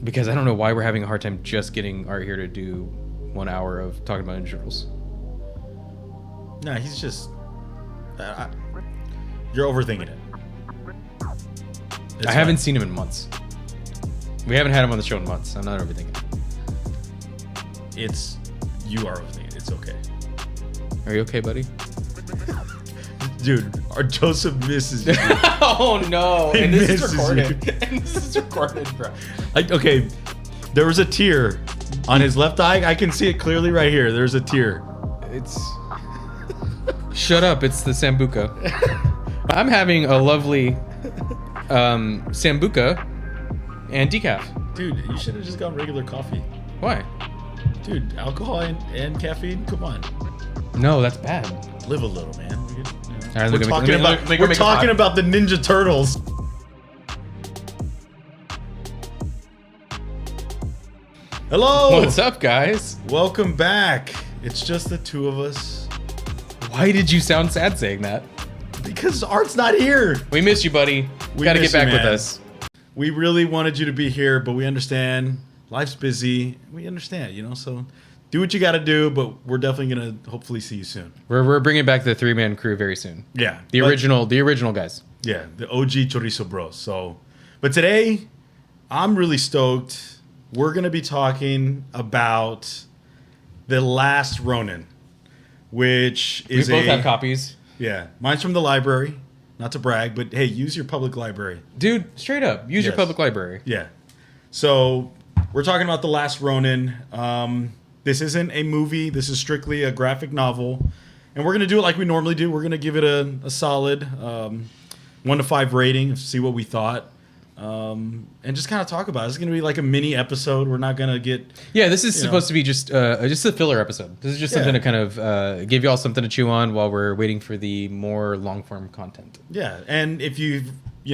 Because I don't know why we're having a hard time just getting Art here to do 1 hour of talking about Ninja Turtles. No, he's just... you're overthinking it. I haven't seen him in months. We haven't had him on the show in months. I'm not overthinking it. You are overthinking it. It's okay. Are you okay, buddy? Dude, our Joseph misses you. Oh, no. He And this is misses recorded. you. And this is recorded, bro. Okay, there was a tear on his left eye. I can see it clearly right here. There's a tear. It's... Shut up. It's the Sambuca. I'm having a lovely Sambuca and decaf. Dude, you should have just gone regular coffee. Why? Dude, alcohol and caffeine? Come on. No, that's bad. Live a little, man. All right, We're talking about the Ninja Turtles. Hello. What's up, guys? Welcome back. It's just the two of us. Why did you sound sad saying that? Because Art's not here. We miss you, buddy. We Gotta miss get back you, with man. us. We really wanted you to be here, but we understand. Life's busy. We understand, you know, so do what you got to do, but we're definitely going to hopefully see you soon. We're bringing back the 3-man crew very soon. Yeah. The original guys. Yeah, the OG Chorizo Bros. So, but today, I'm really stoked. We're going to be talking about The Last Ronin, which is We both have copies. Yeah, mine's from the library. Not to brag, but hey, use your public library. Dude, straight up. Use your Yes. public library. Yeah. So, we're talking about The Last Ronin. This isn't a movie. This is strictly a graphic novel. And we're going to do it like we normally do. We're going to give it a solid 1 to 5 rating, see what we thought. And just kind of talk about it. It's going to be like a mini episode. We're not going to get... Yeah, this is supposed to be just a filler episode. This is just something to kind of give y'all something to chew on while we're waiting for the more long-form content. Yeah, and if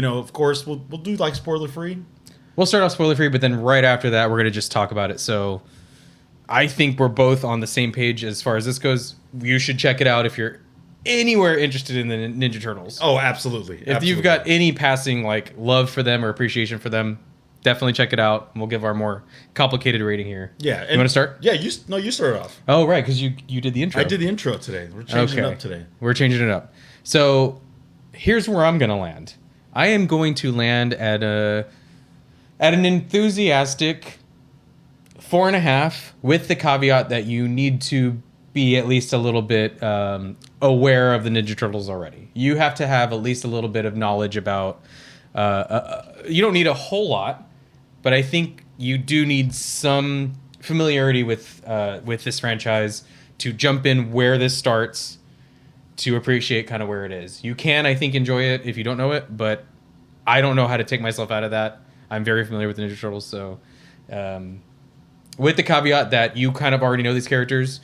of course, we'll do like spoiler-free. We'll start off spoiler-free, but then right after that, we're going to just talk about it. So I think we're both on the same page as far as this goes. You should check it out if you're anywhere interested in the Ninja Turtles. Oh, absolutely. If you've got any passing like love for them or appreciation for them, definitely check it out. We'll give our more complicated rating here. Yeah. You want to start? Yeah, you start off. Oh, right, because you did the intro. I did the intro today. We're changing it up today. We're changing it up. So here's where I'm going to land. I am going to land at an enthusiastic 4.5, with the caveat that you need to be at least a little bit aware of the Ninja Turtles already. You have to have at least a little bit of knowledge about... you don't need a whole lot, but I think you do need some familiarity with this franchise to jump in where this starts, to appreciate kind of where it is. You can, I think, enjoy it if you don't know it, but I don't know how to take myself out of that. I'm very familiar with the Ninja Turtles, so... with the caveat that you kind of already know these characters,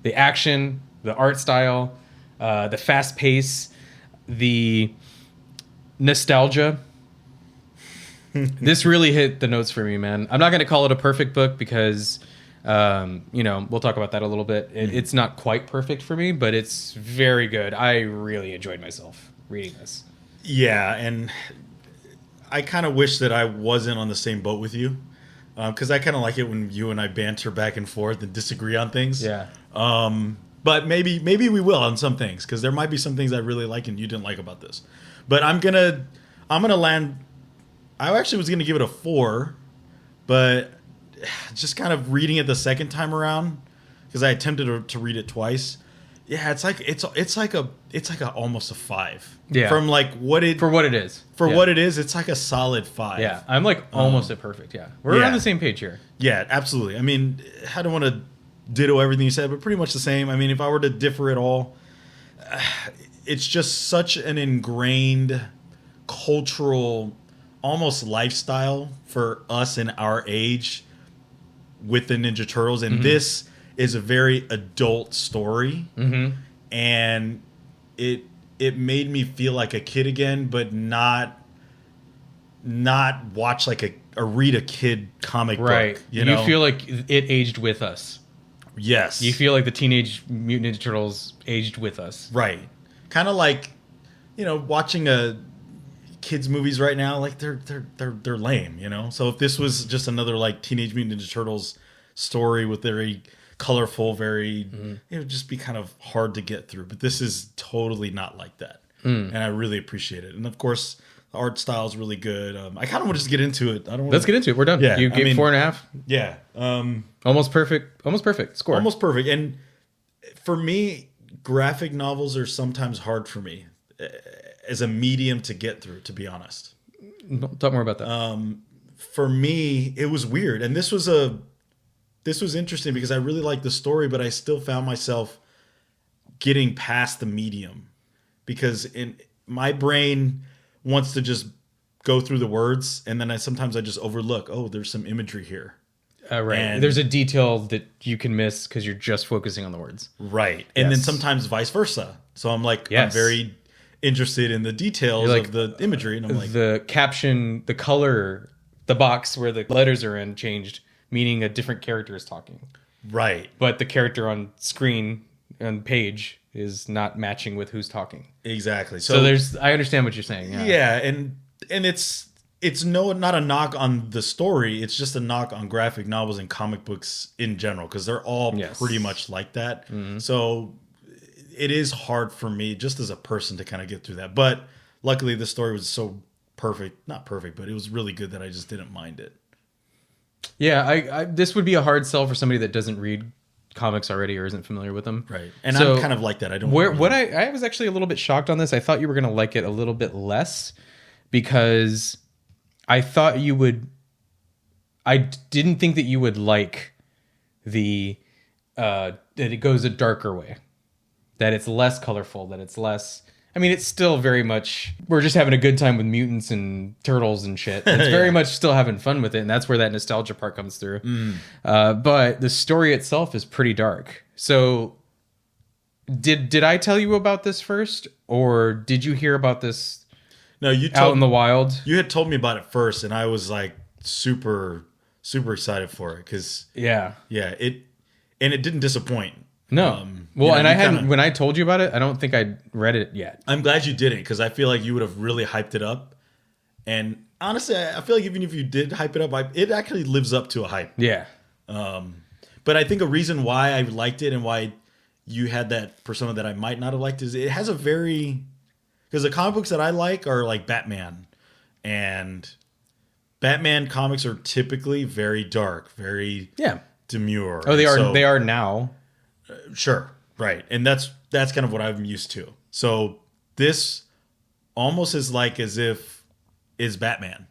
the action, the art style, the fast pace, the nostalgia. This really hit the notes for me, man. I'm not going to call it a perfect book because, we'll talk about that a little bit. It's not quite perfect for me, but it's very good. I really enjoyed myself reading this. Yeah, and I kind of wish that I wasn't on the same boat with you. Because I kind of like it when you and I banter back and forth and disagree on things. Yeah. But maybe we will on some things, because there might be some things I really like and you didn't like about this. But I'm gonna land. I actually was gonna give it a 4, but just kind of reading it the second time around, because I attempted to read it twice. Yeah, it's like almost a 5. Yeah. From like For what it is. what it is, it's like a solid 5. Yeah, I'm like almost at perfect. Yeah, we're on the same page here. Yeah, absolutely. I mean, I don't want to ditto everything you said, but pretty much the same. I mean, if I were to differ at all, it's just such an ingrained cultural, almost lifestyle for us in our age with the Ninja Turtles, and this is a very adult story, and it made me feel like a kid again, but not watch like a read a kid comic book. You know? feel like it aged with us. Yes. You feel like the Teenage Mutant Ninja Turtles aged with us. Right. Kind of like, watching kids movies right now, like they're lame, you know. So if this was just another like Teenage Mutant Ninja Turtles story with very colorful, very it would just be kind of hard to get through. But this is totally not like that, and I really appreciate it. And of course, the art style is really good. I kind of want to just get into it. I don't. Let's get into it. We're done. Yeah, you gave 4.5. Yeah, Almost perfect. Almost perfect score. almost perfect. And for me, graphic novels are sometimes hard for me as a medium to get through. To be honest, Talk more about that. for me, it was weird, and this was interesting because I really liked the story, but I still found myself getting past the medium because in my brain wants to just go through the words, and then sometimes I just overlook. Oh, there's some imagery here. Right. And there's a detail that you can miss because you're just focusing on the words. Right. And then sometimes vice versa. So I'm like, I'm very interested in the details of the imagery, and I'm like, the caption, the color, the box where the letters are in changed, meaning a different character is talking. Right. But the character on screen on page is not matching with who's talking. Exactly. So there's, I understand what you're saying. Yeah, and it's not a knock on the story. It's just a knock on graphic novels and comic books in general, because they're all pretty much like that. Mm-hmm. So it is hard for me just as a person to kind of get through that. But luckily the story was so perfect, not perfect, but it was really good that I just didn't mind it. Yeah, I this would be a hard sell for somebody that doesn't read comics already or isn't familiar with them. Right. And so, I'm kind of like that. I don't I was actually a little bit shocked on this. I thought you were going to like it a little bit less because I thought you would. I didn't think that you would like that it goes a darker way, that it's less colorful, that it's less. I mean, it's still very much, we're just having a good time with mutants and turtles and shit. It's very much still having fun with it, and that's where that nostalgia part comes through. But the story itself is pretty dark. So, did I tell you about this first, or did you hear about this? No, you out in the wild. You had told me about it first, and I was like super excited for it because it didn't disappoint. No. Well, and I hadn't, when I told you about it, I don't think I'd read it yet. I'm glad you didn't, because I feel like you would have really hyped it up. And honestly, I feel like even if you did hype it up, it actually lives up to a hype. Yeah. But I think a reason why I liked it and why you had that persona that I might not have liked is it has a very... Because the comic books that I like are like Batman. And Batman comics are typically very dark, very demure. Oh, they are now. Sure, right, and that's kind of what I'm used to. So this almost is like as if is Batman.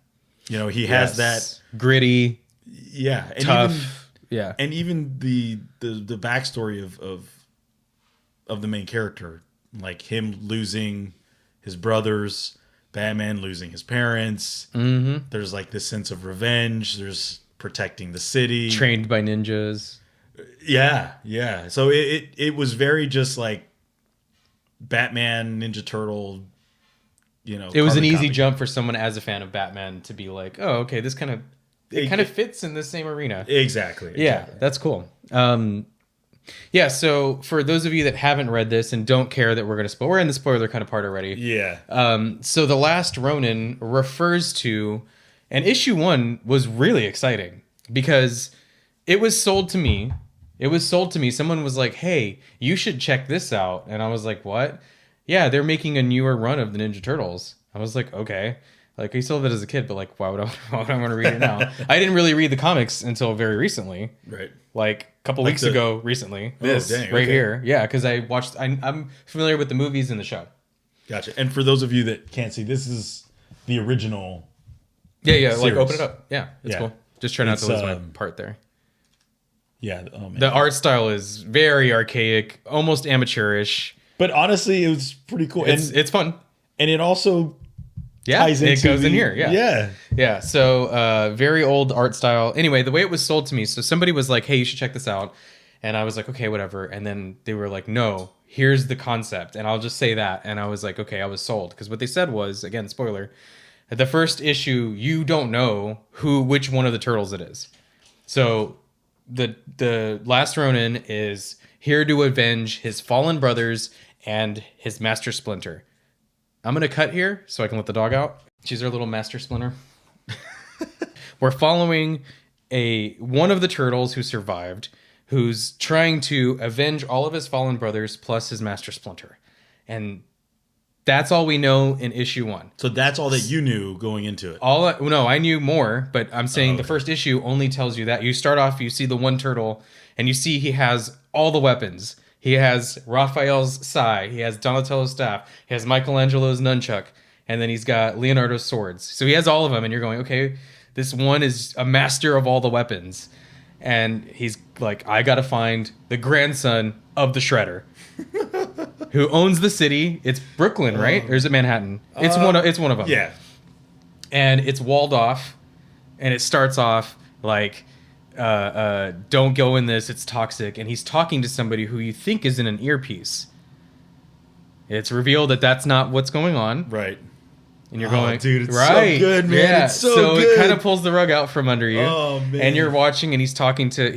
You know, he has that gritty, and tough, and even the backstory of the main character, like him losing his brothers, Batman losing his parents. Mm-hmm. There's like this sense of revenge. There's protecting the city, trained by ninjas. Yeah. So it was very just like Batman, Ninja Turtle, you know. It was an easy jump for someone as a fan of Batman to be like, oh, okay, this kind of fits in the same arena. Exactly. Yeah, that's cool. So for those of you that haven't read this and don't care that we're going to spoil, we're in the spoiler kind of part already. Yeah. So The Last Ronin refers to, and issue 1 was really exciting because it was sold to me. Someone was like, hey, you should check this out. And I was like, what? Yeah, they're making a newer run of the Ninja Turtles. I was like, okay. Like, I still have it as a kid, but like, why would I want to read it now? I didn't really read the comics until very recently. Right. Like a couple weeks ago recently. Here. Yeah, because I'm familiar with the movies and the show. Gotcha. And for those of you that can't see, this is the original series. Like open it up. Yeah, it's cool. Just try not to lose my part there. Yeah. Oh, man. The art style is very archaic, almost amateurish. But honestly, it was pretty cool. It's fun. And it also ties into... It goes in here, Yeah, so very old art style. Anyway, the way it was sold to me, so somebody was like, hey, you should check this out. And I was like, okay, whatever. And then they were like, no, here's the concept. And I'll just say that. And I was like, okay, I was sold. Because what they said was, again, spoiler, at the first issue, you don't know which one of the turtles it is. So... The Last Ronin is here to avenge his fallen brothers and his master Splinter. I'm going to cut here so I can let the dog out. She's our little master splinter. We're following one of the turtles who survived, who's trying to avenge all of his fallen brothers plus his master splinter. And that's all we know in issue 1. So that's all that you knew going into it. No, I knew more, but I'm saying the first issue only tells you that. You start off, you see the one turtle, and you see he has all the weapons. He has Raphael's sai, he has Donatello's staff, he has Michelangelo's nunchuck, and then he's got Leonardo's swords. So he has all of them, and you're going, okay, this one is a master of all the weapons. And he's like, I gotta find the grandson of the Shredder. Who owns the city. It's Brooklyn, right? Or is it Manhattan? It's one of them. Yeah. And it's walled off. And it starts off like, don't go in this, it's toxic. And he's talking to somebody who you think is in an earpiece. It's revealed that that's not what's going on. Right. And you're going, dude, it's right, so good, man. Yeah. It's so good. It kind of pulls the rug out from under you. Oh, man. And you're watching, and he's talking to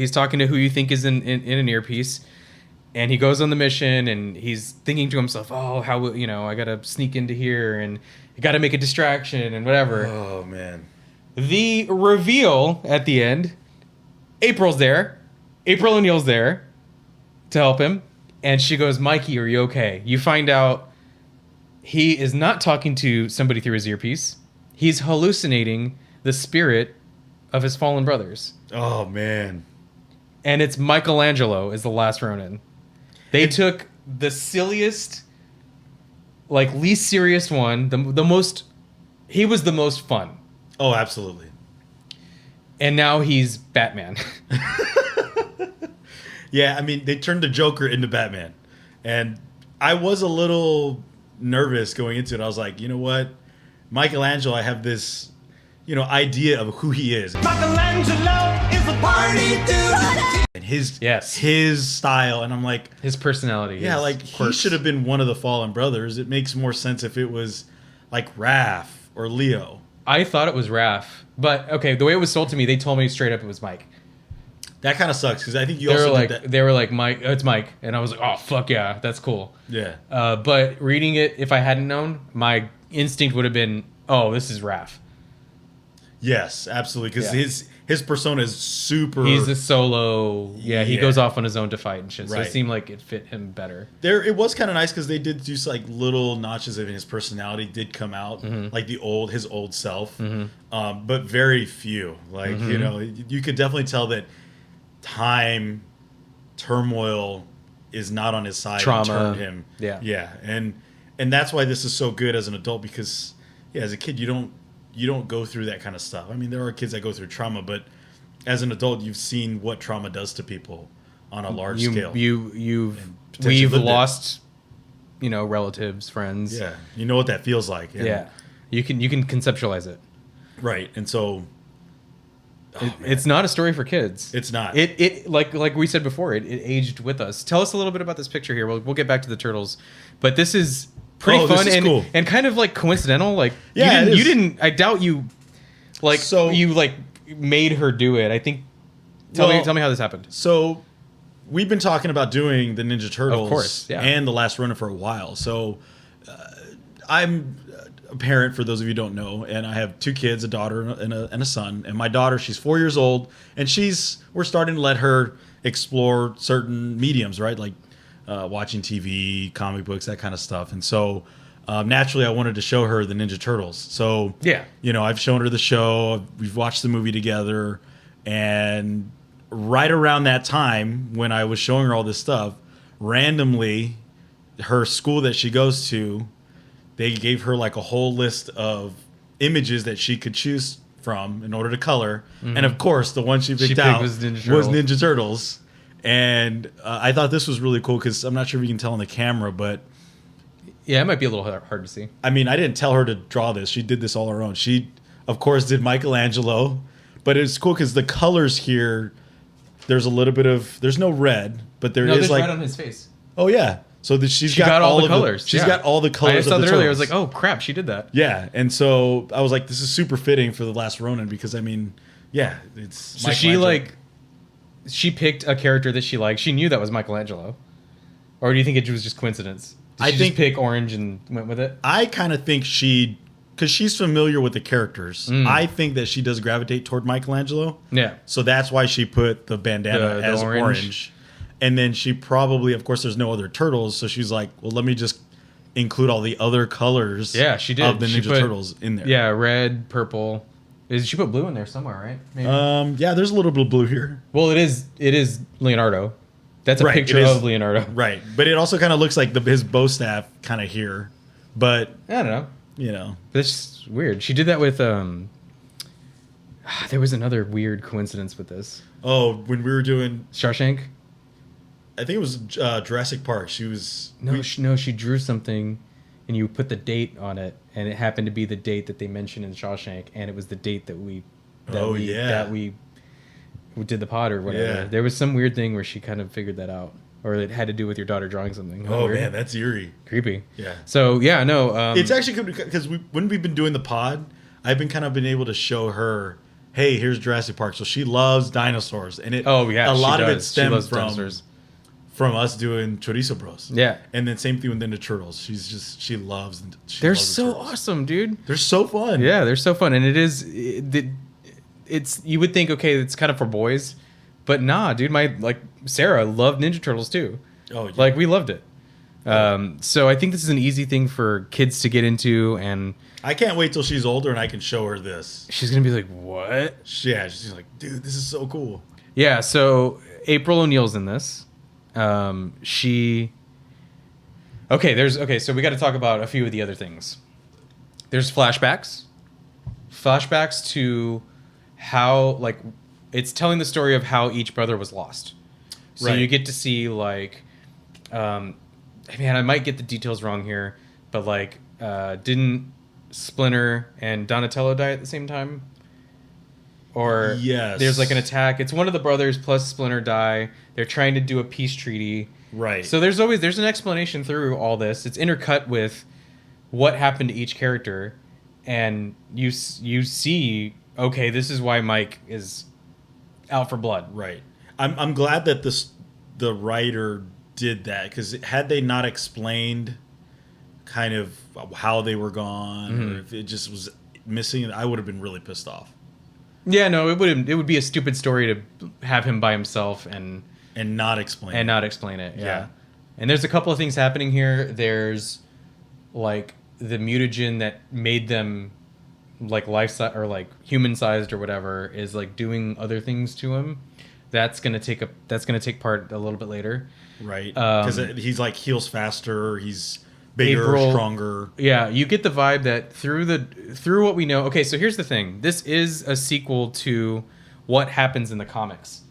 who you think is in an earpiece. And he goes on the mission, and he's thinking to himself, oh, how, I got to sneak into here, and I got to make a distraction, and whatever. Oh, man. The reveal at the end, April's there. April O'Neil's there to help him. And she goes, Mikey, are you okay? You find out he is not talking to somebody through his earpiece. He's hallucinating the spirit of his fallen brothers. Oh, man. And it's Michelangelo is the Last Ronin. They took the silliest, least serious one, the most... He was the most fun. Oh, absolutely. And now he's Batman. Yeah, I mean, they turned the Joker into Batman. And I was a little nervous going into it. I was like, you know what? Michelangelo, I have this, idea of who he is. Michelangelo is a party dude. And his style. And I'm like... His personality. Yeah, he should have been one of the fallen brothers. It makes more sense if it was like Raph or Leo. I thought it was Raph. But, okay, the way it was sold to me, they told me straight up it was Mike. That kind of sucks, because I think They were like, Mike, it's Mike. And I was like, oh, fuck yeah, that's cool. Yeah. But reading it, if I hadn't known, my instinct would have been, oh, this is Raph. Yes, absolutely, because his persona is super... He's a solo... Yeah, he goes off on his own to fight and shit, so right. It seemed like it fit him better. It was kind of nice, because they did do little notches of his personality did come out, like his old self, but very few. You could definitely tell that time, turmoil is not on his side. Trauma. Turned him. Yeah. And that's why this is so good as an adult, because as a kid you don't go through that kind of stuff. I mean, there are kids that go through trauma, but as an adult you've seen what trauma does to people on a large scale. We've lost relatives, friends. Yeah. You know what that feels like. Yeah. You can conceptualize it. Right. And so it's not a story for kids. It's not. It like we said before, it aged with us. Tell us a little bit about this picture here. We'll get back to the turtles, but this is pretty fun and cool. And kind of coincidental. You didn't. I doubt you. You made her do it. I think. Tell me how this happened. So we've been talking about doing the Ninja Turtles, of course, and the Last Ronin for a while. So I'm a parent, for those of you who don't know, and I have 2 kids, a daughter and a son. And my daughter, she's 4 years old, and we're starting to let her explore certain mediums, right? Like watching TV, comic books, that kind of stuff. And so naturally, I wanted to show her the Ninja Turtles. So I've shown her the show. We've watched the movie together, and right around that time when I was showing her all this stuff, randomly, her school that she goes to, they gave her a whole list of images that she could choose from in order to color. And of course, the one she picked out was Ninja Turtles. And I thought this was really cool, because I'm not sure if you can tell on the camera, but... Yeah, it might be a little hard to see. I mean, I didn't tell her to draw this. She did this all her own. She, of course, did Michelangelo. But it's cool because the colors here, there's a little bit of... There's no red, but there's red on his face. Oh, yeah. So she's got all the colors. She's got all the colors. I saw that earlier. I was like, oh crap, she did that. Yeah, and so I was like, this is super fitting for the Last Ronin, because I mean, it's. So she picked a character that she liked. She knew that was Michelangelo, or do you think it was just coincidence? Did she just pick orange and went with it? I kind of think she because she's familiar with the characters. I think that she does gravitate toward Michelangelo. Yeah. So that's why she put the bandana The as orange. orange. And then she probably, of course, there's no other turtles. So she's like, well, let me just include all the other colors Yeah, she did. of the She Ninja put- Turtles in there. Yeah, red, purple. She put blue in there somewhere, right? Maybe. Yeah, there's a little bit of blue here. Well, it is Leonardo. That's a Right, picture it is. of Leonardo. Right. But it also kind of looks like his bow staff kind of here. But, I don't know. you know. That's weird. She did that with there was another weird coincidence with this. Oh, when we were doing, Shawshank? I think it was Jurassic Park. She was. She drew something and you put the date on it and it happened to be the date that they mentioned in Shawshank and it was the date that we did the pod or whatever. Yeah. There was some weird thing where she kind of figured that out. Or it had to do with your daughter drawing something. Oh, Weird. man, that's eerie. Creepy. Yeah. So, yeah, no. It's actually good because when we've been doing the pod, I've been able to show her, hey, here's Jurassic Park. So she loves dinosaurs. And Oh, yeah. a lot of it She stems loves dinosaurs. from us doing Chorizo Bros. Yeah. And then same thing with Ninja Turtles. She loves They're loves the so turtles. awesome, dude. They're so fun. Yeah, they're so fun. And it's you would think, okay, it's kind of for boys. But nah, dude, Sarah loved Ninja Turtles too. Oh, yeah. Like, we loved it. So I think this is an easy thing for kids to get into, and I can't wait till she's older and I can show her this. she's going to be like, what? Yeah, she's like, dude, this is so cool. Yeah, so April O'Neil's in this. So we got to talk about a few of the other things. There's flashbacks to how, like, it's telling the story of how each brother was lost. So Right. you get to see, like, I might get the details wrong here, but, like, didn't Splinter and Donatello die at the same time? Or Yes. there's, like, an attack. It's one of the brothers plus Splinter die. They're trying to do a peace treaty. Right. So there's an explanation through all this. It's intercut with what happened to each character, and you see, okay, this is why Mike is out for blood. Right. I'm glad that the writer did that, because had they not explained kind of how they were gone, or if it just was missing, I would have been really pissed off. Yeah, no, it would be a stupid story to have him by himself and not explain. not explain it. Yeah. And there's a couple of things happening here. There's, like, the mutagen that made them, like, life size or, like, human sized or whatever is, like, doing other things to him. That's gonna take part a little bit later. Right. Because he's like heals faster. He's bigger, April, stronger. Yeah, you get the vibe that through what we know. Okay, so here's the thing. This is a sequel to what happens in the comics,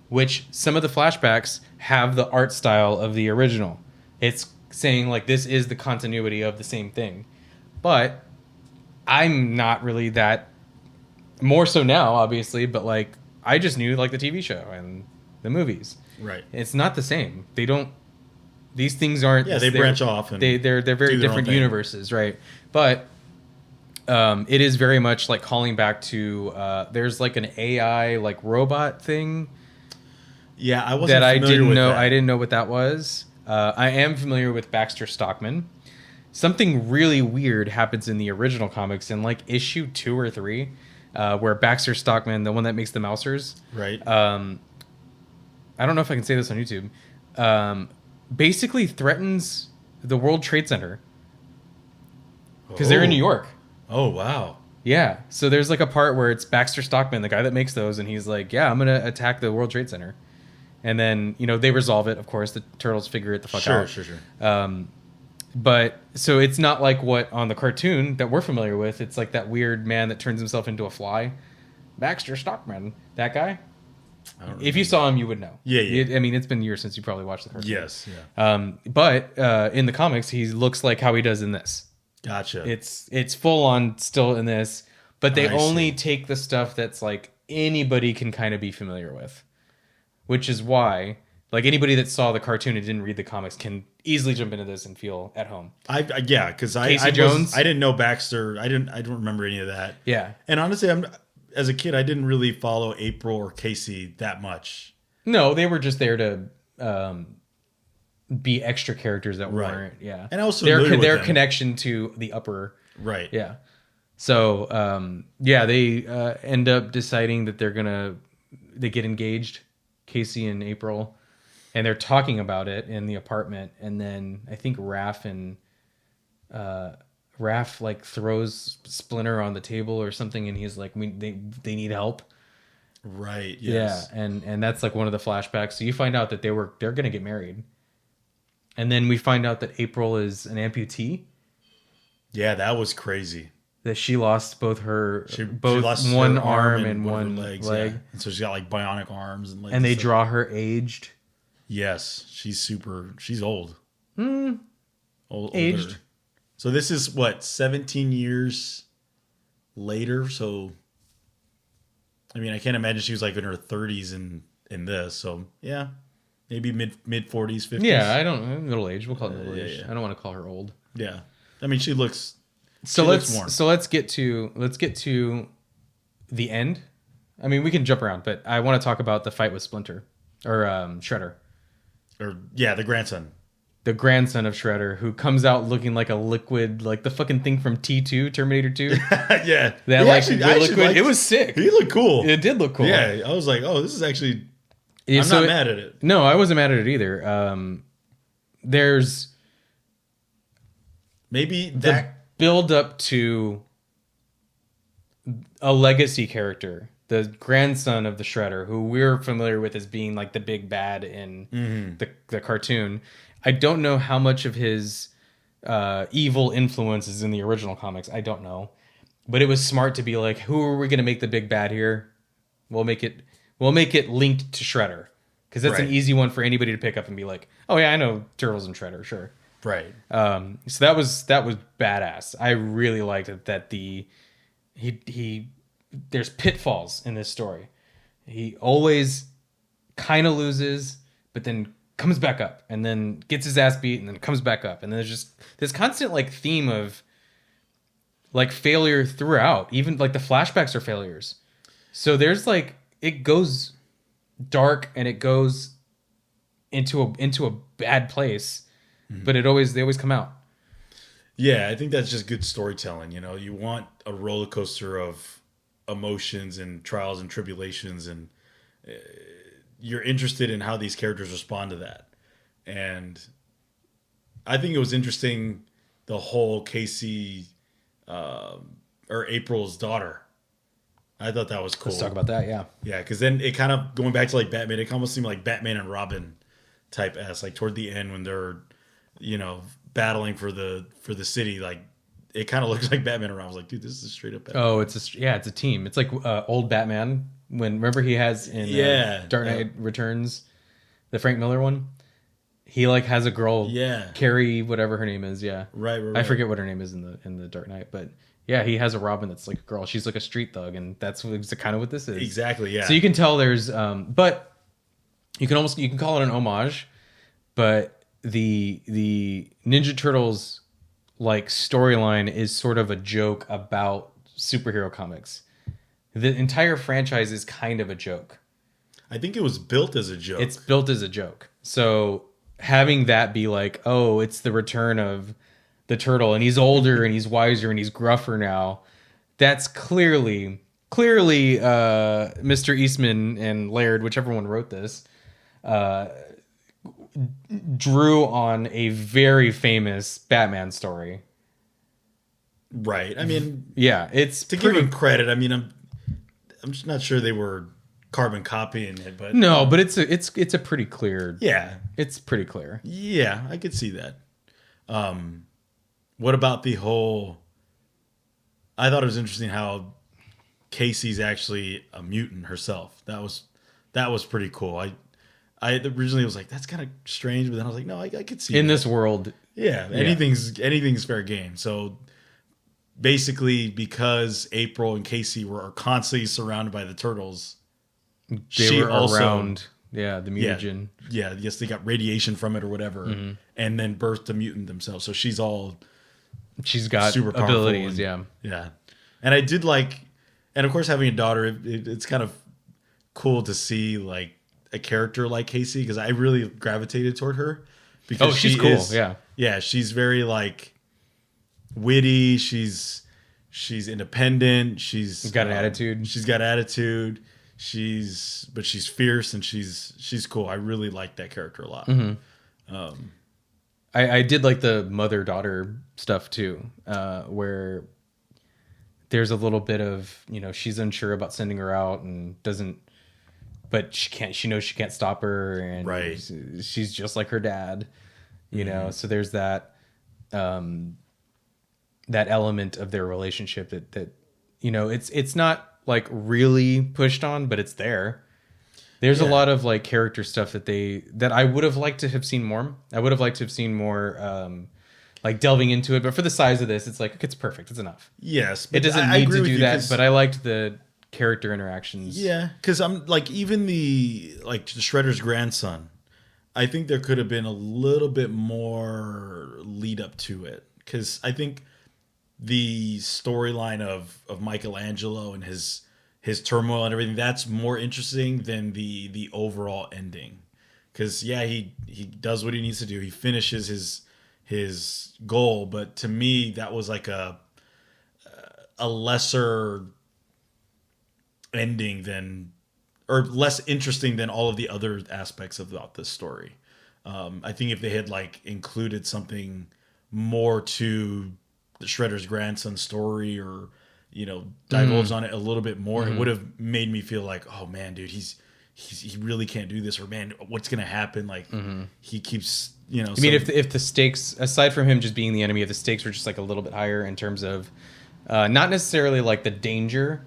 which some of the flashbacks have the art style of the original. It's saying, like, this is the continuity of the same thing. But I'm not really that, more so now, obviously, but, like, I just knew, like, the TV show and the movies. Right. It's not the same. They don't. These things aren't. Yeah, they branch off and they're very do their own different thing. universes, right? But it is very much like calling back to. There's like an AI like robot thing Yeah, I wasn't that I familiar didn't with know. that. I didn't know what that was. I am familiar with Baxter Stockman. Something really weird happens in the original comics in like issue 2 or 3, where Baxter Stockman, the one that makes the Mousers, Right. I don't know if I can say this on YouTube, basically threatens the World Trade Center because they're in New York. Oh, wow. Yeah. So there's like a part where it's Baxter Stockman, the guy that makes those, and he's like, yeah, I'm going to attack the World Trade Center. And then, you know, they resolve it. Of course, the turtles figure it the fuck out. Sure. But so it's not like what on the cartoon that we're familiar with. It's like that weird man that turns himself into a fly. Baxter Stockman, that guy. If you saw him, you would know. Yeah. I mean, it's been years since you probably watched the cartoon. Yes, yeah. But in the comics, he looks like how he does in this. Gotcha. It's full on still in this, but they I only see. take the stuff that's like anybody can kind of be familiar with, which is why like anybody that saw the cartoon and didn't read the comics can easily jump into this and feel at home. Yeah, because Casey Jones? I didn't know Baxter. I don't remember any of that. Yeah. And honestly, as a kid, I didn't really follow April or Casey that much. No, they were just there to be extra characters that Right. weren't. Yeah. And I was familiar with their them. connection to the upper. Right. Yeah. So yeah, they end up deciding that they get engaged, Casey and April, and they're talking about it in the apartment. And then I think Raph like throws Splinter on the table or something, and he's like, they need help. Right. Yes. Yeah, and that's like one of the flashbacks. So you find out that they're gonna get married, and then we find out that April is an amputee. Yeah, that was crazy. That she lost both she lost one her arm and one leg. Yeah. And so she's got like bionic arms and legs. And they draw her aged. Yes, she's old. Aged. Older. So this is what, 17 years later. So I mean, I can't imagine she was like in her 30s in this. So yeah, maybe mid 40s, 50s. Yeah, middle age. We'll call it middle age. Yeah. I don't want to call her old. Yeah, I mean, she looks. Let's get to the end. I mean, we can jump around, but I want to talk about the fight with Splinter or Shredder. Or yeah, the grandson. The grandson of Shredder, who comes out looking like a liquid, like the fucking thing from T2, Terminator 2. Yeah. That liquid. It was sick. He looked cool. It did look cool. Yeah. I was like, oh, this is actually. Yeah, I'm not mad at it. No, I wasn't mad at it either. There's maybe the that build up to a legacy character, the grandson of the Shredder, who we're familiar with as being like the big bad in the cartoon. I don't know how much of his evil influence is in the original comics. I don't know, but it was smart to be like, who are we going to make the big bad here? We'll make it linked to Shredder, because that's an easy one for anybody to pick up and be like, oh yeah, I know Turtles and Shredder, sure. Right. So that was badass. I really liked it that there's pitfalls in this story. He always kind of loses, but then comes back up, and then gets his ass beat, and then comes back up, and then there's just this constant like theme of like failure throughout. Even like the flashbacks are failures. So there's like, it goes dark and it goes into a bad place. But they always come out. Yeah, I think that's just good storytelling. You know, you want a roller coaster of emotions and trials and tribulations, and you're interested in how these characters respond to that. And I think it was interesting, the whole Casey or April's daughter. I thought that was cool. Let's talk about that, yeah. Yeah, because then it kind of, going back to like Batman, it almost seemed like Batman and Robin type S, like toward the end when they're, you know, battling for the city. Like, it kind of looks like Batman and Robin. I was like, dude, this is straight up Batman. Oh, it's a team. It's like old Batman, when, remember he has in Dark Knight Returns, the Frank Miller one? He like has a girl, Carrie, whatever her name is, Right. I forget what her name is in the Dark Knight, but yeah, he has a Robin that's like a girl. She's like a street thug, and that's kind of what this is. Exactly, yeah. So you can tell there's, but you can call it an homage, but the Ninja Turtles like storyline is sort of a joke about superhero comics. The entire franchise is kind of a joke. I think it was built as a joke. It's built as a joke. So having that be like, oh, it's the return of the turtle, and he's older and he's wiser and he's gruffer now. That's clearly Mr. Eastman and Laird, whichever one wrote this, drew on a very famous Batman story. Right. I mean, yeah, it's to give him credit. I mean, I'm just not sure they were carbon copying it, but no, but it's a pretty clear. Yeah, it's pretty clear. Yeah, I could see that. What about the whole? I thought it was interesting how Casey's actually a mutant herself. That was pretty cool. I originally was like, that's kind of strange, but then I was like, no, I could see in this world. Yeah, anything's fair game. So basically, because April and Casey are constantly surrounded by the turtles, they were also around. Yeah, the mutagen. Yeah, yes, they got radiation from it or whatever, and then birthed a mutant themselves. So she's got super abilities. Yeah. And I did like, and of course, having a daughter, it's kind of cool to see like a character like Casey, because I really gravitated toward her because she's cool. Yeah, she's very like witty. She's She's independent. She's got an attitude. She's got attitude. But she's fierce and she's cool. I really like that character a lot. Mm-hmm. I did like the mother-daughter stuff too, where there's a little bit of, she's unsure about sending her out and but she knows she can't stop her, and right. she's just like her dad, so there's that element of their relationship that it's not like really pushed on, but it's there. There's a lot of like character stuff that I would have liked to have seen more. I would have liked to have seen more like delving into it, but for the size of this, it's like, it's perfect. It's enough. Yes. It doesn't need to do that, but I liked the character interactions. Yeah. Cause I'm like, even the Shredder's grandson, I think there could have been a little bit more lead up to it. Cause I think the storyline of Michelangelo and his turmoil and everything, that's more interesting than the overall ending. Because he does what he needs to do. He finishes his goal, but to me that was like a lesser ending or less interesting than all of the other aspects about this story. I think if they had like included something more to the Shredder's grandson story, or divulged on it a little bit more, it would have made me feel like, oh man, dude, he really can't do this, or man, what's gonna happen? Like he keeps, I mean, if the stakes, aside from him just being the enemy, if the stakes were just like a little bit higher in terms of not necessarily like the danger,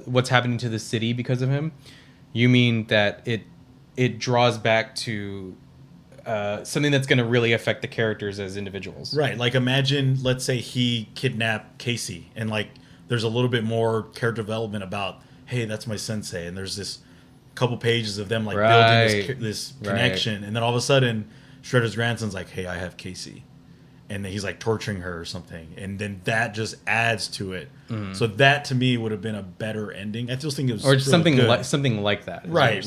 what's happening to the city because of him, you mean that it draws back to something that's going to really affect the characters as individuals. Right. Like imagine, let's say he kidnapped Casey, and like there's a little bit more character development about, hey, that's my sensei. And there's this couple pages of them like building this connection. And then all of a sudden Shredder's grandson's like, hey, I have Casey. And then he's like torturing her or something. And then that just adds to it. So that to me would have been a better ending. I still think it was, or something like that. Right.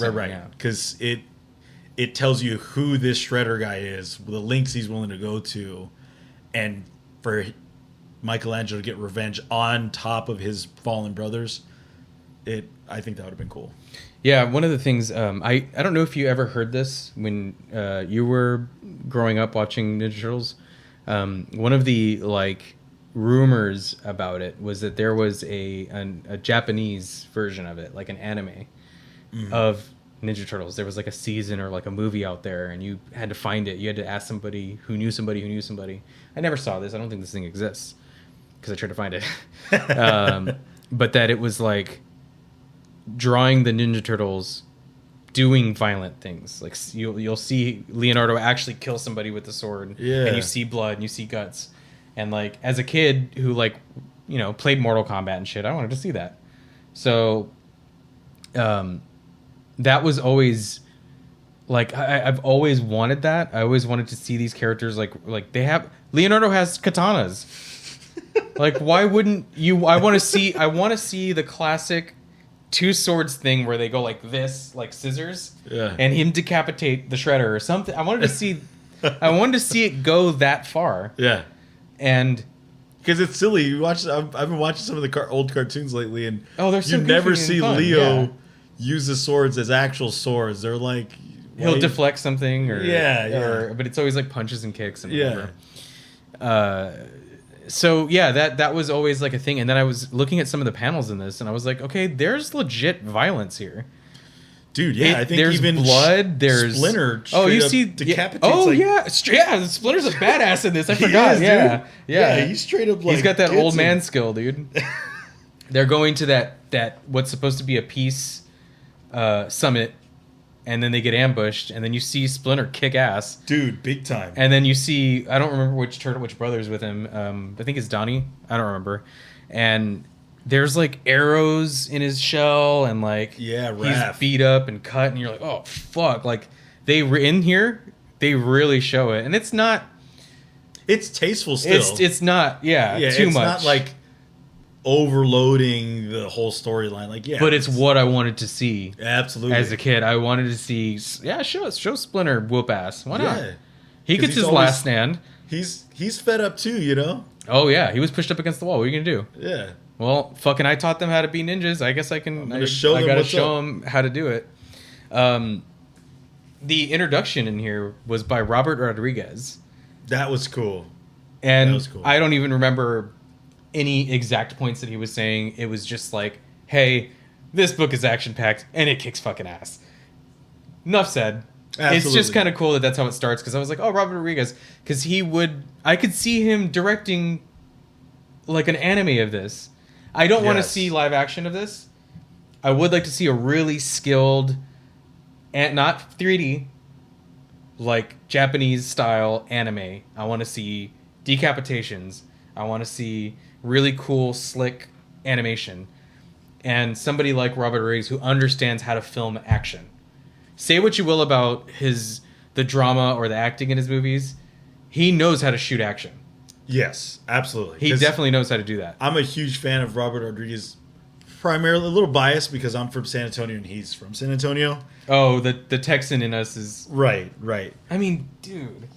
Because it tells you who this Shredder guy is, the lengths he's willing to go to, and for Michelangelo to get revenge on top of his fallen brothers. I think that would have been cool. Yeah, one of the things, I don't know if you ever heard this when you were growing up watching Ninja Turtles. One of the like rumors about it was that there was a Japanese version of it, like an anime of Ninja Turtles. There was like a season or like a movie out there, and you had to find it. You had to ask somebody who knew somebody who knew somebody. I never saw this. I don't think this thing exists because I tried to find it. But that it was like drawing the Ninja Turtles doing violent things. Like you'll see Leonardo actually kill somebody with the sword, and you see blood and you see guts. And like as a kid who like played Mortal Kombat and shit, I wanted to see that. So that was always like I've always wanted that. I always wanted to see these characters like they have. Leonardo has katanas. Like why wouldn't you? I want to see the classic two swords thing where they go like this, like scissors, and him decapitate the Shredder or something. I wanted to see it go that far. Yeah, and because it's silly. I've been watching some of the old cartoons lately, and you never see Leo use the swords as actual swords. They're like he'll deflect something, but it's always like punches and kicks and whatever. So that was always like a thing. And then I was looking at some of the panels in this, and I was like, okay, there's legit violence here, dude. I think there's even blood. There's Splinter. You see decapitates. Splinter's a badass in this. I forgot. Yeah. He's straight up like he's got that old man skill, dude. They're going to that what's supposed to be a peace summit, and then they get ambushed, and then you see Splinter kick ass, dude, big time. And then you see, I don't remember which brother's with him. I think it's Donnie. I don't remember. And there's like arrows in his shell, and like he's beat up and cut, and you're like, oh fuck! Like they were in here, they really show it, and it's not. It's tasteful still. It's not. Too much. It's not like overloading the whole storyline, but it's what I wanted to see. Absolutely. As a kid, I wanted to see show Splinter whoop ass. Why not? Yeah. He gets his last stand. He's fed up too, Oh yeah, he was pushed up against the wall. What are you gonna do? Yeah. Well, fucking, I taught them how to be ninjas. I guess I can. I'm gonna show them I gotta what's show up. them how to do it. The introduction in here was by Robert Rodriguez, That was cool. and That was cool. I don't even remember any exact points that he was saying. It was just like, "Hey, this book is action packed and it kicks fucking ass." Enough said. Absolutely. It's just kind of cool that that's how it starts, because I was like, "Oh, Robert Rodriguez," because I could see him directing like an anime of this. I don't want to Yes. see live action of this. I would like to see a really skilled, and not 3D, like Japanese style anime. I want to see decapitations. I want to see really cool, slick animation, and somebody like Robert Rodriguez who understands how to film action. Say what you will about the drama or the acting in his movies, he knows how to shoot action. Yes, absolutely. He 'Cause definitely knows how to do that. I'm a huge fan of Robert Rodriguez. Primarily a little biased because I'm from San Antonio and he's from San Antonio. Oh, the Texan in us is... Right. I mean, dude.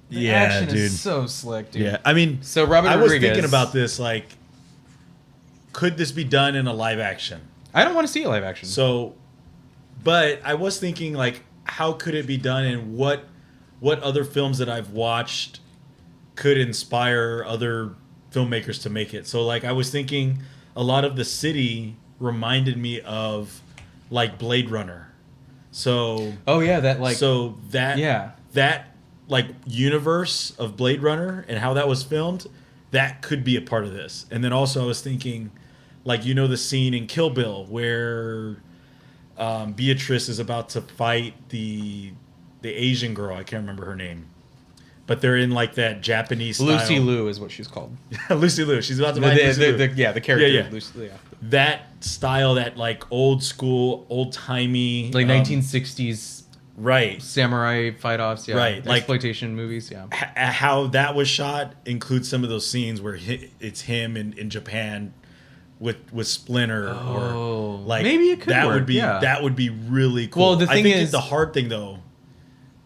The Yeah, action dude. is so slick, dude. Yeah, I mean, So Robert I was Rodriguez... thinking about this, like, could this be done in a live action? I don't want to see a live action. So, but I was thinking, like, how could it be done, and what other films that I've watched could inspire other filmmakers to make it? So, like, I was thinking a lot of the city reminded me of, like, Blade Runner. So, oh, yeah, that, like... that like universe of Blade Runner and how that was filmed, that could be a part of this. And then also I was thinking, like, the scene in Kill Bill where Beatrice is about to fight the Asian girl. I can't remember her name, but they're in like that Japanese style. Lucy Liu is what she's called. Lucy Liu. She's about to fight Lucy Liu. The character. Yeah. Lucy, yeah. That style, that like old school, old timey, Like 1960s right. samurai fight-offs, yeah. Right, like- Exploitation movies, yeah. How that was shot includes some of those scenes where it's him in Japan with Splinter, or like maybe it could that work, would be yeah. that would be really cool. Well, the I thing think is- the hard thing though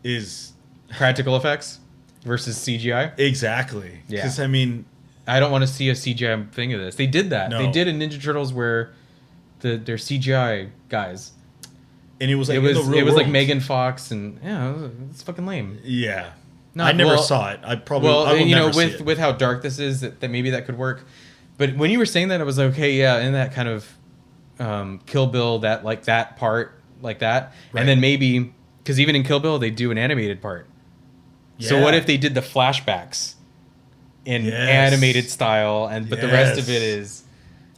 is Practical effects versus CGI. exactly Yeah. because I mean I don't want to see a CGI thing of this. They did that. No. They did in Ninja Turtles where they're CGI guys. and it was like It was in the real like world. Megan Fox, and it's fucking lame. Yeah, No, I never well- saw it. I probably Well, I will and, never see with it. with how dark this is, that maybe that could work. But when you were saying that, I was like, okay, yeah, in that kind of Kill Bill, that like that part, like that, Right. and then maybe because even in Kill Bill they do an animated part. So Yeah. what if they did the flashbacks in Yes. animated style, but the rest of Yes. it is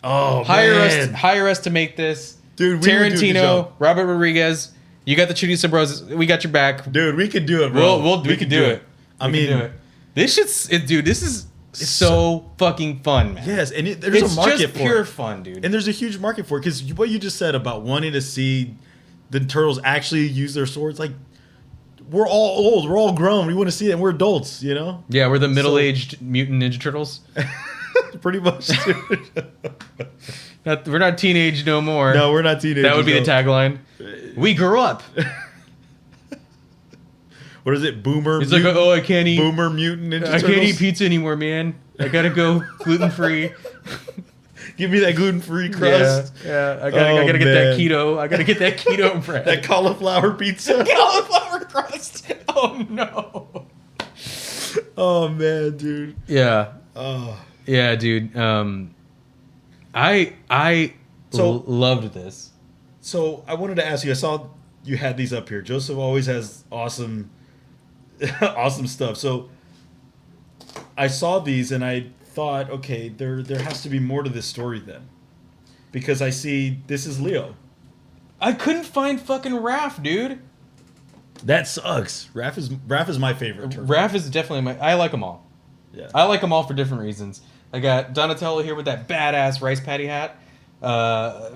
Oh hire man. us to make this. Dude, we would do a good Tarantino, job. Robert Rodriguez, you got the Chorizo Bros. We got your back. Dude, we could do it, bro. We could do it. I We mean, could do it. This shit's dude. This is so fucking fun, man. yes, and there's It's a market just for pure it. fun, dude. And there's a huge market for it because what you just said about wanting to see the turtles actually use their swords, like we're all old, we're all grown, we want to see it, and we're adults, Yeah, we're the middle-aged mutant Ninja Turtles. pretty much. We're not teenage no more. No, we're not teenagers. That would be the no. tagline. We grew up. What is it? Boomer. It's like, mutant, oh, I can't eat. Boomer mutant Ninja I Turtles. can't eat pizza anymore, man. I gotta go gluten-free. Give me that gluten-free crust. Yeah. I gotta get that man. keto. I gotta get that keto bread. That cauliflower pizza. cauliflower crust. Oh no. Oh man, dude. Yeah. Oh. Yeah, dude. I So- loved this. So I wanted to ask you. I saw you had these up here. Joseph always has awesome, awesome stuff. So I saw these and I thought, okay, there has to be more to this story then, because I see this is Leo. I couldn't find fucking Raph, dude. That sucks. Raph is my favorite. Turtle. Raph is definitely I like them all. Yeah. I like them all for different reasons. I got Donatello here with that badass rice patty hat.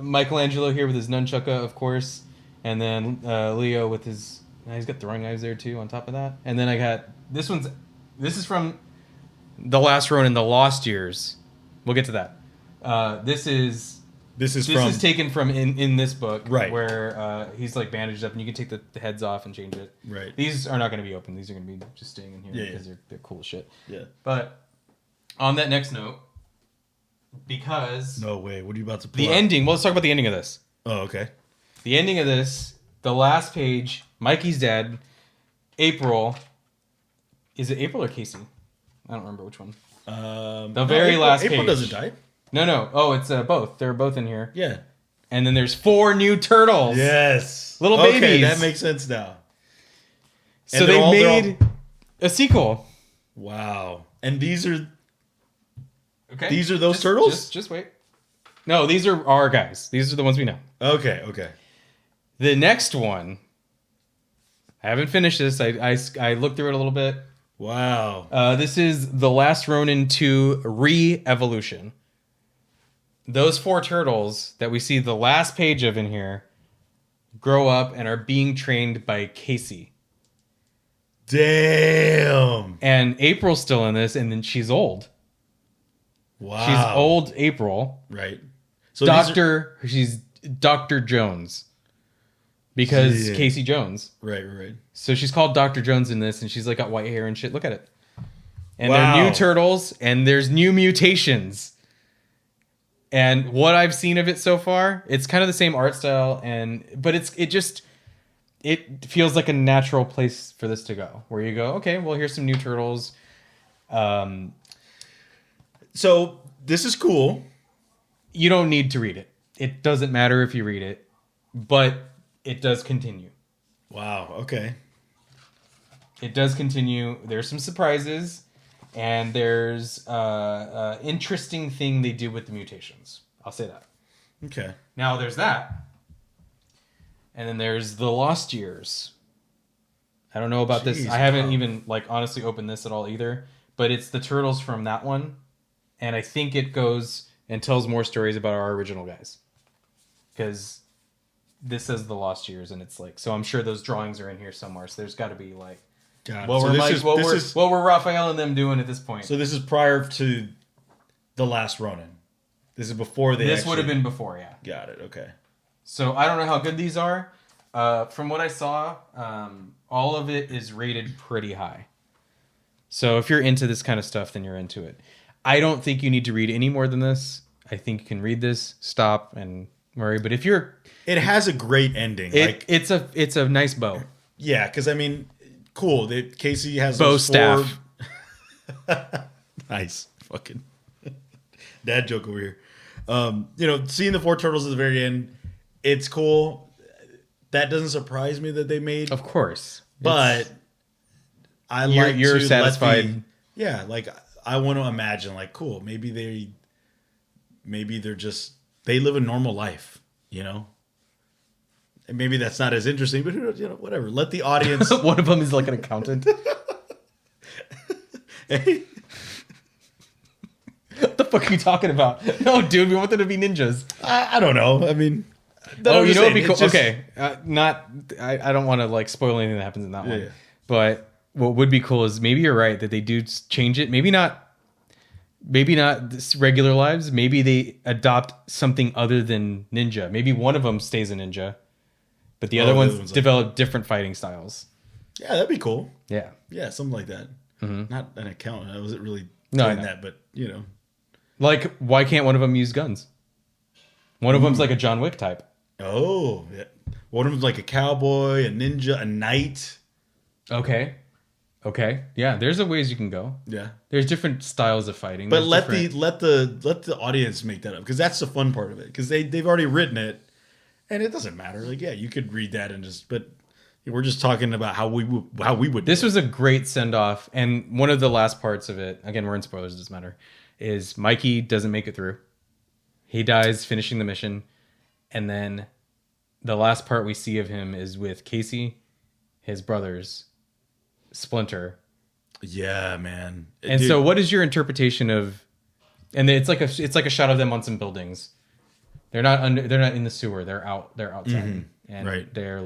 Michelangelo here with his nunchucka, of course. And then Leo with his... he's got throwing knives there, too, on top of that. And then I got... This is from The Last Ronin, The Lost Years. We'll get to that. This is taken from in this book, Right. where he's like bandaged up, and you can take the heads off and change it. Right. These are not going to be open. These are going to be just staying in here Yeah, because they're cool as shit. Yeah. But On that next note, because No way. What are you about to pull the out? ending. Well, let's talk about the ending of this. Oh, okay. The ending of this, the last page. Mikey's dead. April. Is it April or Casey? I don't remember which one. The very last page. April doesn't die. No. Oh, it's both. They're both in here. Yeah. And then there's 4 new turtles. Yes. Little Okay, babies. that makes sense now. So they made a sequel. Wow. And these are Okay. These are those turtles? Just wait. No, these are our guys. These are the ones we know. Okay. The next one, I haven't finished this. I looked through it a little bit. Wow. This is the Last Ronin 2 Re-Evolution. Those 4 turtles that we see the last page of in here grow up and are being trained by Casey. Damn. And April's still in this, and then she's old. Wow. She's old April. Right. So She's Dr. Jones. Because Yeah. Casey Jones. Right. So she's called Dr. Jones in this, and she's like got white hair and shit. Look at it. And Wow. they're new turtles, and there's new mutations. And what I've seen of it so far, it's kind of the same art style, but it feels like a natural place for this to go. Where you go, okay, well, here's some new turtles. So this is cool. You don't need to read it. It doesn't matter if you read it, but it does continue. Wow. Okay. It does continue. There's some surprises, and there's interesting thing they do with the mutations. I'll say that. Okay. Now there's that, and then there's the Lost Years. I don't know about this. Jeez, I haven't wow. even honestly opened this at all either. But it's the turtles from that one, and I think it goes and tells more stories about our original guys, because this says the Lost Years, and it's so I'm sure those drawings are in here somewhere. So there's got to be God. what were Raphael and them doing at this point? So this is prior to the Last Ronin. This is before they. This would have been before, yeah. Got it. Okay. So I don't know how good these are. From what I saw, all of it is rated pretty high. So if you're into this kind of stuff, then you're into it. I don't think you need to read any more than this. I think you can read this, stop, and worry. But if you're, It has a great ending. it's a nice bow. Yeah, because I mean, cool. Casey has Bow those staff. Nice, fucking dad joke over here. Seeing the 4 turtles at the very end, it's cool. That doesn't surprise me that they made, Of course, but you're satisfied. I want to imagine, cool. Maybe they're just they live a normal life, And maybe that's not as interesting, but whatever. Let the audience. One of them is like an accountant. Hey, What the fuck are you talking about? No, dude, we want them to be ninjas. I don't know. I mean, Oh, what'd be cool? Okay, I don't want to spoil anything that happens in that one. Yeah. But what would be cool is maybe you're right that they do change it. Maybe not this regular lives. Maybe they adopt something other than ninja. Maybe one of them stays a ninja, but the other ones develop different fighting styles. Yeah, that'd be cool. Yeah. Yeah, something like that. Mm-hmm. Not an accountant. I wasn't really No, doing I know. that, but Why can't one of them use guns? One of them's like a John Wick type. Oh, yeah. One of them's like a cowboy, a ninja, a knight. Okay. Yeah, there's a ways you can go. Yeah, There's different styles of fighting. but There's let different- the audience make that up, because that's the fun part of it. Because they've already written it, and it doesn't matter. You could read that and but we're just talking about how we would. This was a great send off, and one of the last parts of it. Again, we're in spoilers. It doesn't matter. Is Mikey doesn't make it through. He dies finishing the mission, and then the last part we see of him is with Casey, his brothers, Splinter. Yeah, man. And Dude, so, what is your interpretation of? And it's like a shot of them on some buildings. They're not in the sewer. They're outside, and Right. they're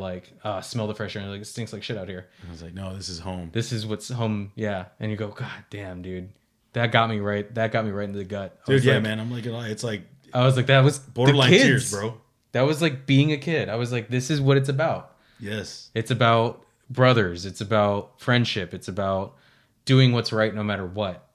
smell the fresh air. And it stinks like shit out here. I was like, no, this is home. This is what's home. Yeah, and you go, God damn, dude, that got me right. That got me right into the gut. Dude, yeah, man. I'm it's like I was like, that was borderline the kids. tears, bro. That was like being a kid. I was like, this is what it's about. Yes. It's about brothers. It's about friendship. It's about doing what's right no matter what.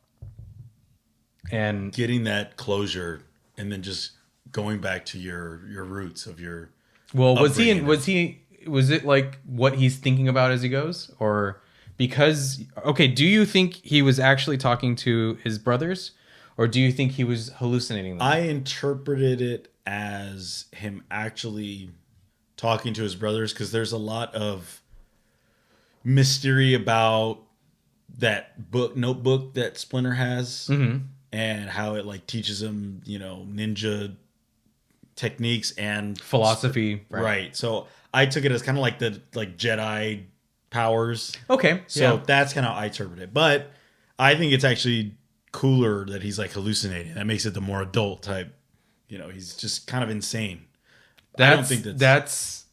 And getting that closure and then just going back to your roots of your well, upbringing. was it like what he's thinking about as he goes, or because okay, do you think he was actually talking to his brothers, or do you think he was hallucinating them? I interpreted it as him actually talking to his brothers, because there's a lot of mystery about that notebook that Splinter has, and how it like teaches him, ninja techniques and Philosophy, right? So I took it as kind of like the Jedi powers. Okay, So that's kind of how I interpret it. But I think it's actually cooler that he's like hallucinating. That makes it the more adult type. He's just kind of insane. I don't think that's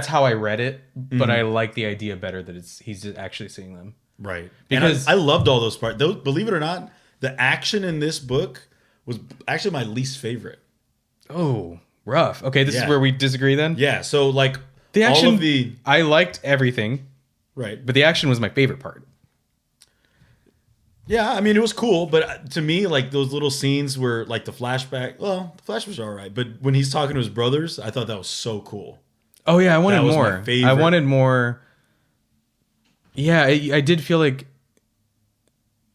how I read it, but I like the idea better that he's actually seeing them. right. Because and I loved all those parts. Believe it or not, the action in this book was actually my least favorite. oh, rough. Okay, this is Yeah. where we disagree then. Yeah. So like The action, all of the I liked everything, right. but the action was my favorite part. Yeah, I mean, it was cool, but to me, like those little scenes where, like the flashback. Well, the flashbacks are all right, but when he's talking to his brothers, I thought that was so cool. Oh yeah, I wanted That was more. my favorite. I wanted more. Yeah, I did feel like.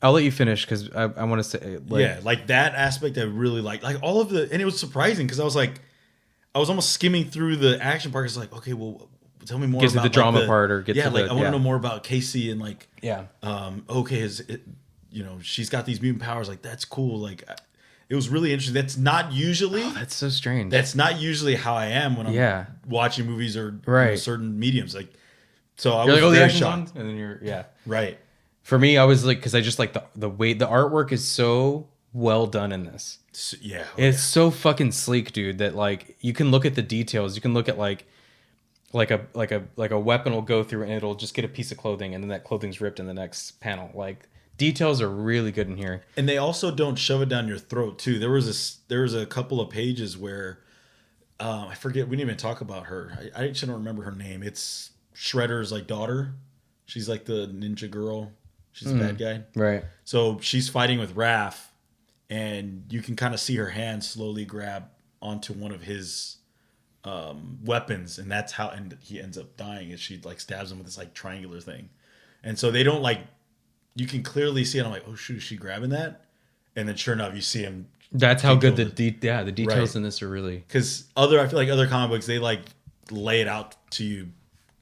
I'll let you finish because I want to say Like that aspect I really liked. Like all of and it was surprising because I was almost skimming through the action part. It's like, okay, well, tell me more Get to about the drama like, part or get to like the I want to know more about Casey and like yeah. Okay, she's got these mutant powers. Like that's cool. Like it was really interesting. That's not usually. That's so strange. That's not usually how I am when I'm watching movies or certain mediums. Like, so I was like, very the shocked. and then Right. For me, I was like, because I just like the way the artwork is so well done in this. So, yeah. It's so fucking sleek, dude. That like you can look at the details. You can look at like a weapon will go through and it'll just get a piece of clothing and then that clothing's ripped in the next panel. Like details are really good in here. And they also don't shove it down your throat too. There was a couple of pages where I forget. We didn't even talk about her. I actually don't remember her name. It's Shredder's like daughter. She's like the ninja girl. She's a bad guy. Right. So she's fighting with Raph, and you can kind of see her hand slowly grab onto one of his weapons, and that's how he ends up dying. Is she like stabs him with this like triangular thing, and so they don't like. You can clearly see it. I'm like, oh shoot, is she grabbing that? And then sure enough, you see him. That's how good the details in this are really. Because I feel like other comic books they like lay it out to you.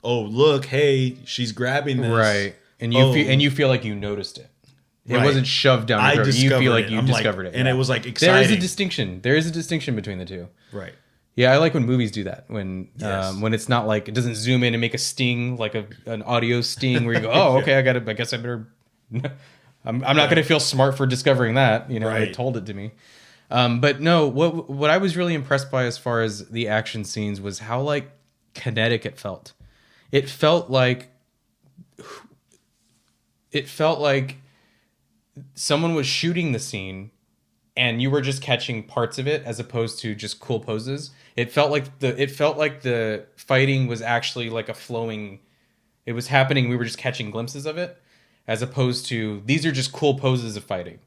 Oh look, hey, she's grabbing this. Right. And you feel like you noticed it. It wasn't shoved down your throat. You feel like you discovered it. And it was like exciting. There is a distinction. There is a distinction between the two. Right. Yeah, I like when movies do that. When it's not like it doesn't zoom in and make a sting like an audio sting where you go, oh, okay, I guess I better. I'm not going to feel smart for discovering that. They told it to me. But no, what I was really impressed by as far as the action scenes was how like kinetic it felt. It felt like someone was shooting the scene and you were just catching parts of it as opposed to just cool poses. It felt like the fighting was actually like a flowing, it was happening. We were just catching glimpses of it as opposed to these are just cool poses of fighting.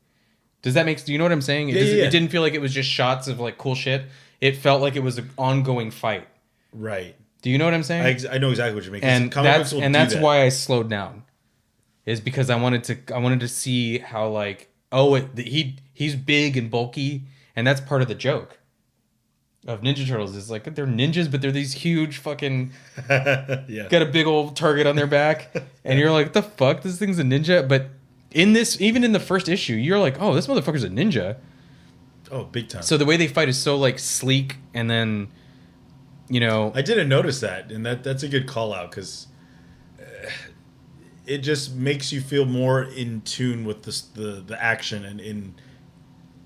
Do you know what I'm saying? It didn't feel like it was just shots of like cool shit. It felt like it was an ongoing fight. Right. Do you know what I'm saying? I know exactly what you're making. And that's why I slowed down. Is because I wanted to see how like he's big and bulky, and that's part of the joke of Ninja Turtles is like they're ninjas, but they're these huge fucking got a big old target on their back, and you're like, what the fuck, this thing's a ninja. But even in the first issue, you're like, oh, this motherfucker's a ninja. Oh, big time. So the way they fight is so like sleek, and then I didn't notice that, and that's a good call out because it just makes you feel more in tune with the action, and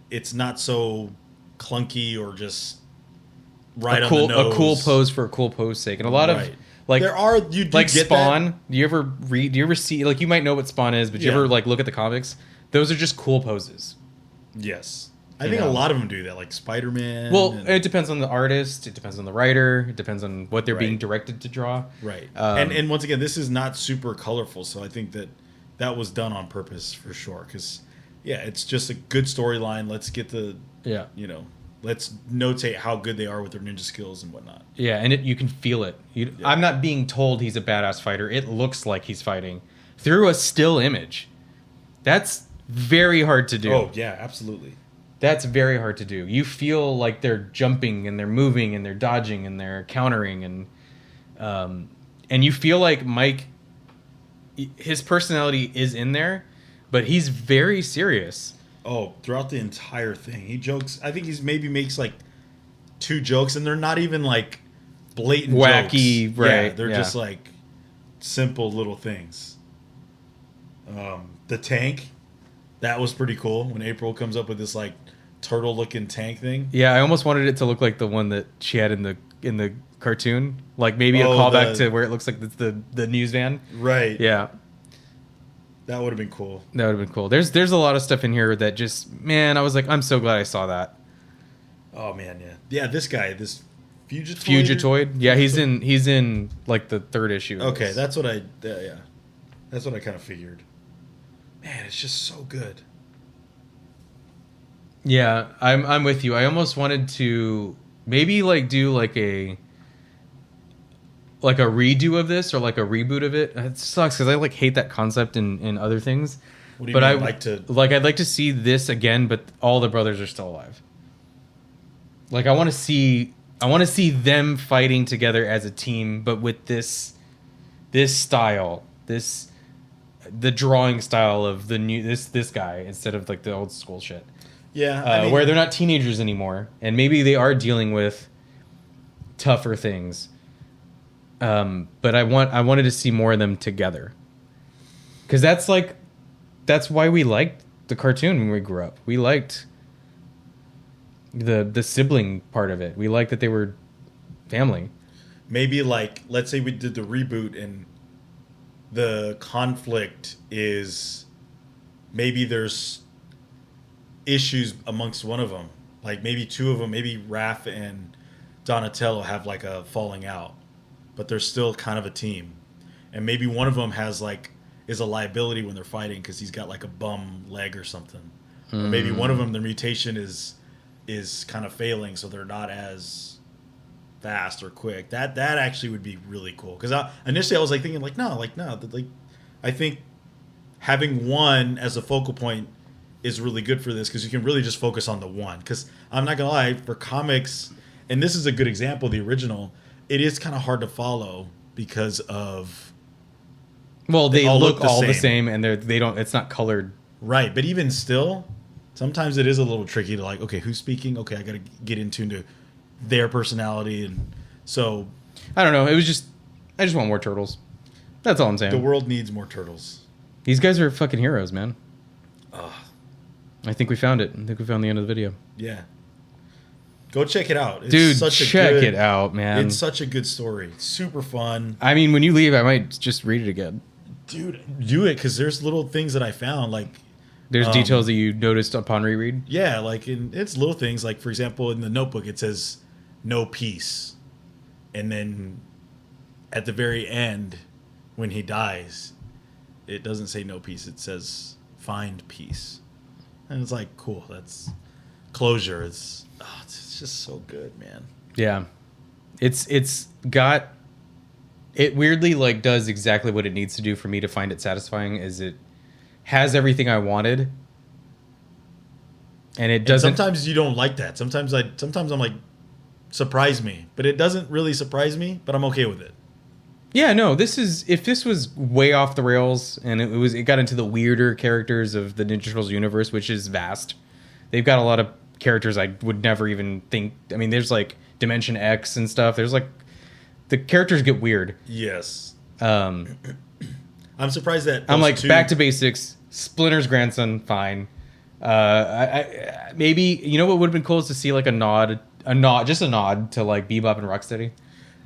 it's not so clunky or just on the nose. A cool pose for a cool pose sake, and a lot of like you do like get Spawn. That? Do you ever see like you might know what Spawn is, but you ever like look at the comics? Those are just cool poses. Yes. I think a lot of them do that, like Spider-Man. Well, it depends on the artist. It depends on the writer. It depends on what they're being directed to draw. Right. And once again, this is not super colorful, so I think that was done on purpose for sure. Because, Yeah, it's just a good storyline. Let's get the let's notate how good they are with their ninja skills and whatnot. Yeah, and you can feel it. I'm not being told he's a badass fighter. It looks like he's fighting through a still image. That's very hard to do. Oh, yeah, absolutely. That's very hard to do. You feel like they're jumping and they're moving and they're dodging and they're countering and you feel like Mike, his personality is in there, but he's very serious. Oh, throughout the entire thing, he jokes. I think he's maybe makes like 2 jokes, and they're not even like blatant wacky, jokes. right? Yeah, they're just like simple little things. The tank, that was pretty cool when April comes up with this like turtle-looking tank thing. Yeah, I almost wanted it to look like the one that she had in the cartoon, like maybe a callback to where it looks like it's the news van. Right. Yeah. That would have been cool. That would have been cool. There's a lot of stuff in here that just, man, I was like, I'm so glad I saw that. Oh man, yeah. Yeah, this guy, this Fugitoid. Yeah, he's in like the 3rd issue. Okay, that's what I That's what I kind of figured. Man, it's just so good. Yeah, I'm with you. I almost wanted to maybe like do like a redo of this or like a reboot of it. It sucks because I like hate that concept in other things. What do you mean? I'd like to see this again, but all the brothers are still alive. Like I want to see them fighting together as a team, but with this style, the drawing style of the new this guy instead of like the old school shit. Yeah, where they're not teenagers anymore, and maybe they are dealing with tougher things. But I wanted to see more of them together, because that's why we liked the cartoon when we grew up. We liked the sibling part of it. We liked that they were family. Maybe like, let's say we did the reboot and the conflict is maybe there's issues amongst one of them. Like maybe 2 of them, maybe Raph and Donatello have like a falling out, but they're still kind of a team. And maybe one of them is a liability when they're fighting because he's got like a bum leg or something. Or maybe one of them, their mutation is kind of failing, so they're not as fast or quick. That actually would be really cool. Because initially I was like thinking no. I think having one as a focal point is really good for this because you can really just focus on the one. Because I'm not gonna lie, for comics, and this is a good example, the original, it is kind of hard to follow because of they look all the same and they don't. It's not colored. Right, but even still, sometimes it is a little tricky to like, okay, who's speaking? Okay, I got to get into their personality, and so I don't know. I just want more turtles. That's all I'm saying. The world needs more turtles. These guys are fucking heroes, man. I think we found it. I think we found the end of the video. Yeah. Go check it out. Dude, check it out, man. It's such a good story. It's super fun. I mean, when you leave, I might just read it again. Dude, do it, because there's little things that I found, like... There's details that you noticed upon reread? Yeah, it's little things. Like, for example, in the notebook, it says, no peace. And then at the very end, when he dies, it doesn't say no peace. It says, find peace. And it's like, cool. That's closure. It's just so good, man. Yeah. It's got... It weirdly like does exactly what it needs to do for me to find it satisfying. Is it has everything I wanted, and it doesn't. And sometimes you don't like that. Sometimes I'm like, surprise me, but it doesn't really surprise me. But I'm okay with it. Yeah, no. If this was way off the rails and it got into the weirder characters of the Ninja Turtles universe, which is vast. They've got a lot of characters I would never even think. I mean, there's like Dimension X and stuff. There's like. The characters get weird. Yes. I'm surprised that I'm like back to basics. Splinter's grandson, fine. I maybe you know what would have been cool is to see like a nod to like Bebop and Rocksteady.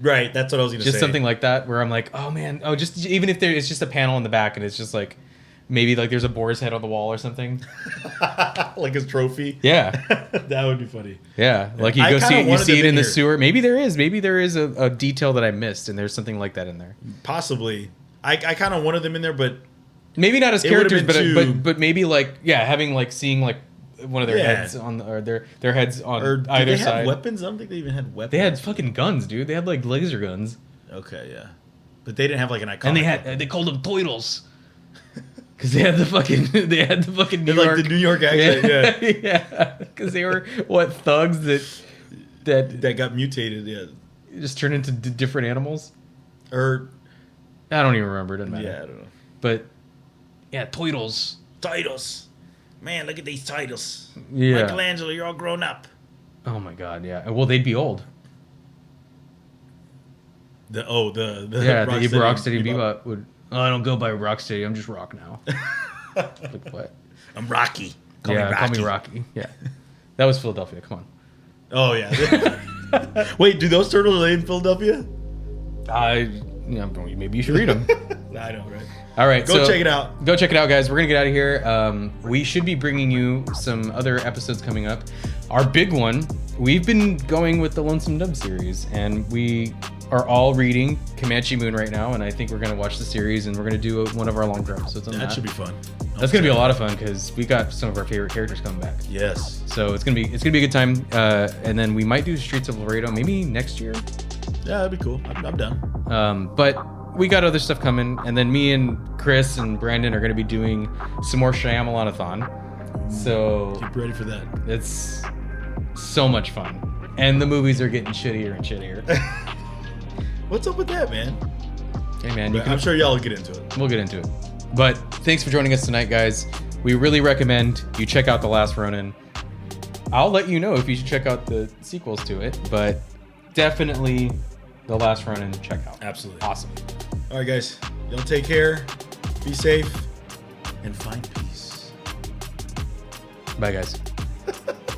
Right, that's what I was going to say. Just something like that where I'm like, oh man, just even if it's just a panel in the back and it's just like maybe like there's a boar's head on the wall or something, like his trophy. Yeah, that would be funny. Yeah, like you see it in the sewer. Maybe there is a detail that I missed, and there's something like that in there. Possibly. I kind of wanted them in there, but Maybe not as It would've characters, been but maybe like having like seeing like one of their heads on or their heads on Or either did they side. have weapons? I don't think they even had weapons. They had fucking guns, dude. They had like laser guns. Okay, yeah, but they didn't have like an iconic. And they called them Toidles. Because they had the fucking New York, like the New York accent, yeah, yeah. Because they were thugs that got mutated, yeah, just turned into different animals. Or I don't even remember. It doesn't matter. yeah, I don't know. But yeah, Toidles. Titles, man, look at these titles. Yeah, Michelangelo, you're all grown up. Oh my god, yeah. Well, they'd be old. The Rocksteady Bebop would. Oh, I don't go by Rocksteady. I'm just Rock now. Like what? I'm Rocky. Call me Rocky. Yeah, that was Philadelphia. Come on. Oh yeah. Wait, do those turtles live in Philadelphia? Maybe you should read them. I know, right? All right, Go check it out. Go check it out, guys. We're gonna get out of here. We should be bringing you some other episodes coming up. Our big one. We've been going with the Lonesome Dub series, and we are all reading Comanche Moon right now. And I think we're gonna watch the series, and we're gonna do one of our longer episodes on that. That should be fun. That's gonna be a lot of fun because we got some of our favorite characters coming back. Yes. So it's gonna be a good time. And then we might do Streets of Laredo maybe next year. Yeah, that'd be cool. I'm done. But we got other stuff coming, and then me and Chris and Brandon are going to be doing some more Shyamalan-a-thon. So Keep ready for that. it's so much fun, and the movies are getting shittier and shittier. What's up with that, man? Hey man, I'm sure y'all will get into it. We'll get into it. But thanks for joining us tonight, guys. We really recommend you check out The Last Ronin. I'll let you know if you should check out the sequels to it, but definitely The Last Ronin, check out. Absolutely. Awesome. All right, guys. Y'all take care. Be safe. And find peace. Bye, guys.